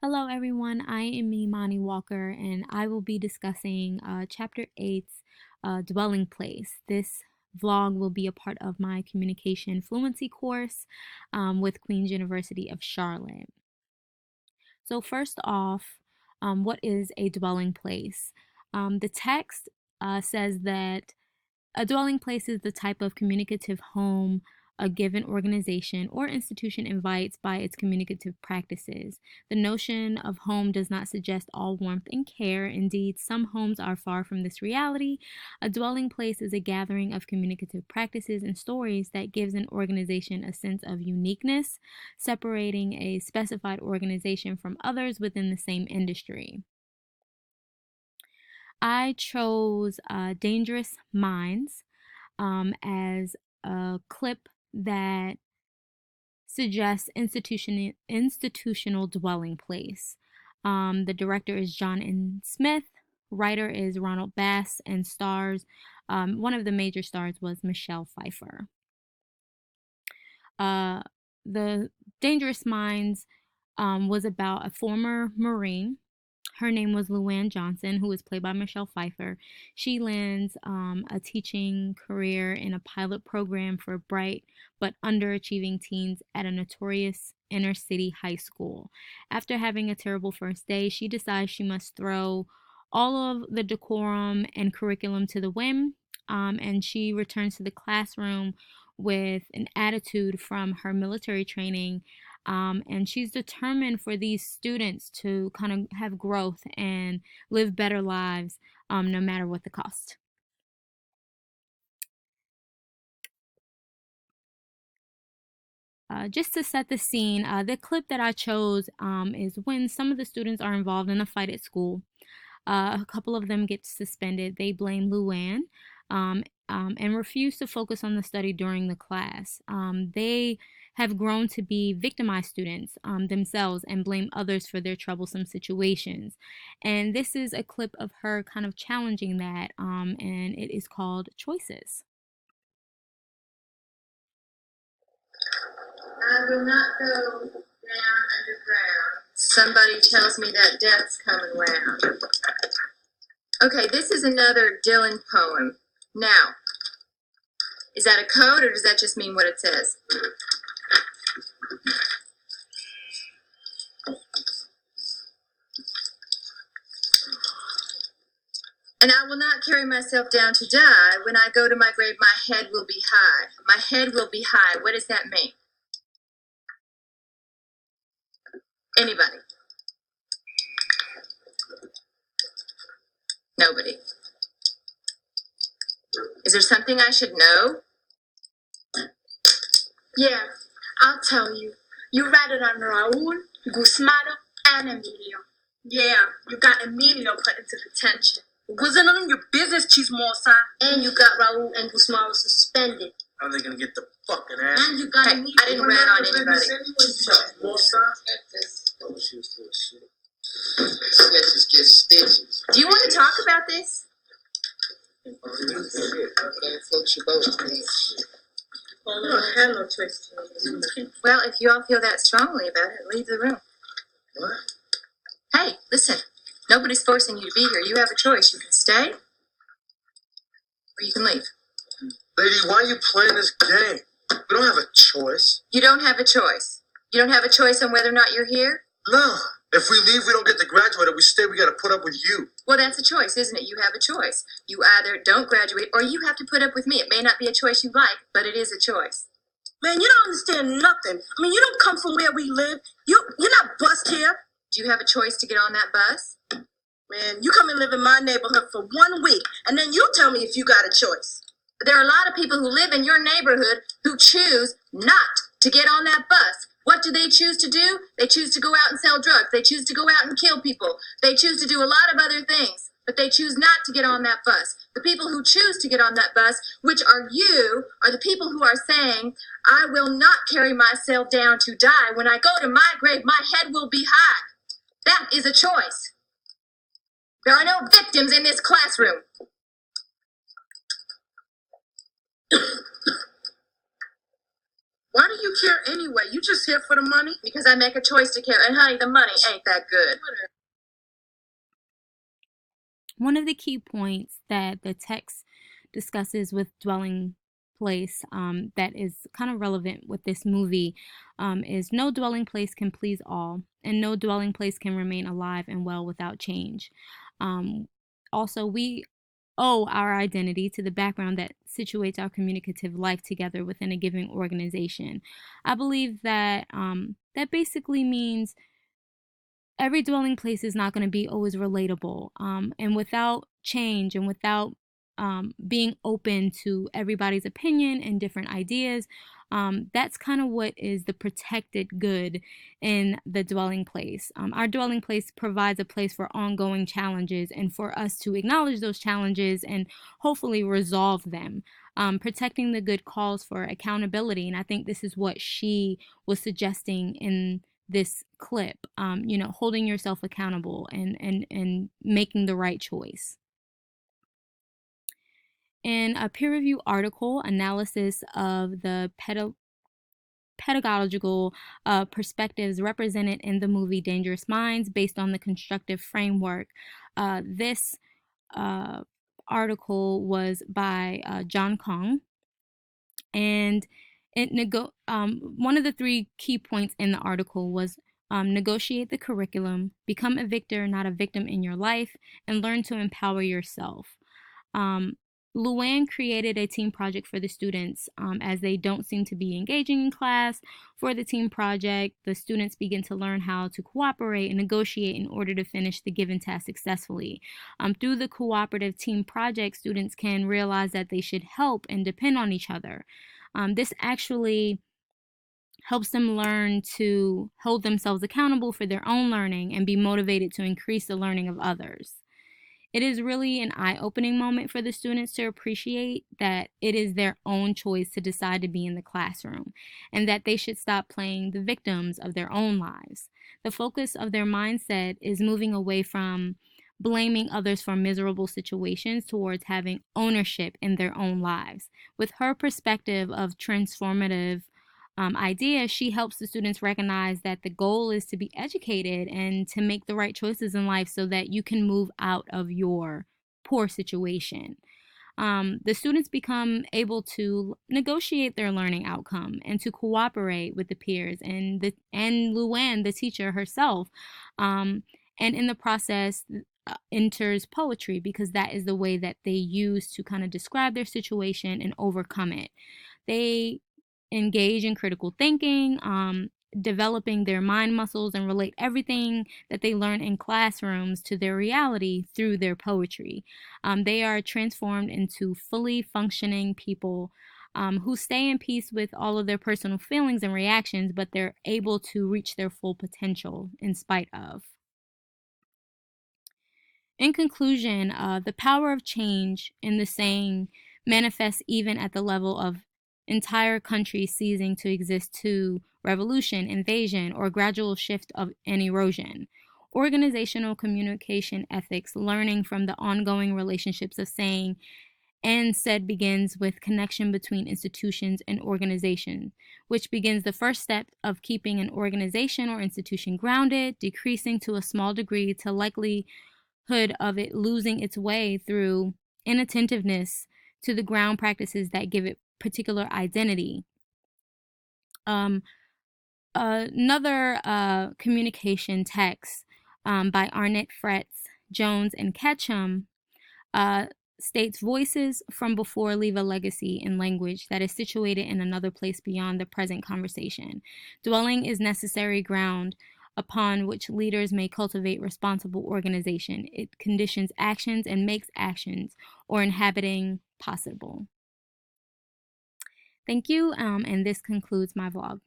Hello, everyone. I am Imani Walker, and I will be discussing Chapter 8's Dwelling Place. This vlog will be a part of my communication fluency course with Queen's University of Charlotte. So, first off, what is a dwelling place? The text says that a dwelling place is the type of communicative home a given organization or institution invites by its communicative practices. The notion of home does not suggest all warmth and care. Indeed, some homes are far from this reality. A dwelling place is a gathering of communicative practices and stories that gives an organization a sense of uniqueness, separating a specified organization from others within the same industry. I chose Dangerous Minds as a clip that suggests institutional dwelling place. The director is John N. Smith, writer is Ronald Bass, and stars, one of the major stars was Michelle Pfeiffer. The Dangerous Minds was about a former Marine. Her name was Luann Johnson, who was played by Michelle Pfeiffer. She lands a teaching career in a pilot program for bright but underachieving teens at a notorious inner city high school. After having a terrible first day, she decides she must throw all of the decorum and curriculum to the wind, and she returns to the classroom with an attitude from her military training, and she's determined for these students to kind of have growth and live better lives, no matter what the cost. Just to set the scene, the clip that I chose is when some of the students are involved in a fight at school. A couple of them get suspended. They blame Luann and refuse to focus on the study during the class. They have grown to be victimized students themselves and blame others for their troublesome situations. And this is a clip of her kind of challenging that, and it is called Choices. I will not go down underground. Somebody tells me that death's coming round. Okay, this is another Dylan poem. Now, is that a code or does that just mean what it says? And I will not carry myself down to die. When I go to my grave, my head will be high. My head will be high. What does that mean? Anybody? Nobody. Is there something I should know? Yeah, I'll tell you. You ratted on Raul, Gusmano, and Emilio. Yeah, you got Emilio put into detention. It wasn't none of your business, Chismosa. And you got Raul and Gusmano suspended. How are they gonna get the fucking ass? And you got Hey, Emilio. I didn't rat on anybody. Chismosa. Oh, she was full of shit. Snitches get stitches. Do you want to talk about this? Hello, Twist. Well, if you all feel that strongly about it, leave the room. What? Hey, listen. Nobody's forcing you to be here. You have a choice. You can stay, or you can leave. Lady, why are you playing this game? We don't have a choice. You don't have a choice. You don't have a choice on whether or not you're here? No. If we leave, we don't get to graduate. If we stay, we gotta put up with you. Well, that's a choice, isn't it? You have a choice. You either don't graduate, or you have to put up with me. It may not be a choice you like, but it is a choice. Man, you don't understand nothing. I mean, you don't come from where we live. You're not bused here. Do you have a choice to get on that bus? Man, you come and live in my neighborhood for 1 week, and then you tell me if you got a choice. But there are a lot of people who live in your neighborhood who choose not to get on that bus. What do they choose to do? They choose to go out and sell drugs. They choose to go out and kill people. They choose to do a lot of other things, but they choose not to get on that bus. The people who choose to get on that bus, which are you, are the people who are saying, I will not carry myself down to die. When I go to my grave, my head will be high. That is a choice. There are no victims in this classroom. Why do you care anyway? You just here for the money? Because I make a choice to care. And honey, the money ain't that good. One of the key points that the text discusses with dwelling place that is kind of relevant with this movie is no dwelling place can please all, and no dwelling place can remain alive and well without change. Also, we owe our identity to the background that situates our communicative life together within a given organization. I believe that that basically means every dwelling place is not going to be always relatable. And without change and without being open to everybody's opinion and different ideas, that's kind of what is the protected good in the dwelling place. Our dwelling place provides a place for ongoing challenges and for us to acknowledge those challenges and hopefully resolve them. Protecting the good calls for accountability, and I think this is what she was suggesting in this clip, holding yourself accountable and making the right choice. In a peer-reviewed article, analysis of the pedagogical perspectives represented in the movie Dangerous Minds based on the constructive framework. This article was by John Kong, and one of the 3 key points in the article was negotiate the curriculum, become a victor, not a victim in your life, and learn to empower yourself. Luann created a team project for the students as they don't seem to be engaging in class. For the team project, the students begin to learn how to cooperate and negotiate in order to finish the given task successfully. Through the cooperative team project, students can realize that they should help and depend on each other. This actually helps them learn to hold themselves accountable for their own learning and be motivated to increase the learning of others. It is really an eye-opening moment for the students to appreciate that it is their own choice to decide to be in the classroom and that they should stop playing the victims of their own lives. The focus of their mindset is moving away from blaming others for miserable situations towards having ownership in their own lives. With her perspective of transformative idea, she helps the students recognize that the goal is to be educated and to make the right choices in life so that you can move out of your poor situation. The students become able to negotiate their learning outcome and to cooperate with the peers and Luann, the teacher herself, and in the process enters poetry because that is the way that they use to kind of describe their situation and overcome it. They engage in critical thinking, developing their mind muscles, and relate everything that they learn in classrooms to their reality through their poetry. They are transformed into fully functioning people who stay in peace with all of their personal feelings and reactions, but they're able to reach their full potential in spite of. In conclusion, the power of change in the saying manifests even at the level of entire countries ceasing to exist to revolution, invasion, or gradual shift of an erosion. Organizational communication ethics, learning from the ongoing relationships of saying and said begins with connection between institutions and organizations, which begins the first step of keeping an organization or institution grounded, decreasing to a small degree to likelihood of it losing its way through inattentiveness to the ground practices that give it particular identity. Another communication text by Arnett, Fretz, Jones, and Ketchum states voices from before leave a legacy in language that is situated in another place beyond the present conversation. Dwelling is necessary ground upon which leaders may cultivate responsible organization. It conditions actions and makes actions or inhabiting possible. Thank you, and this concludes my vlog.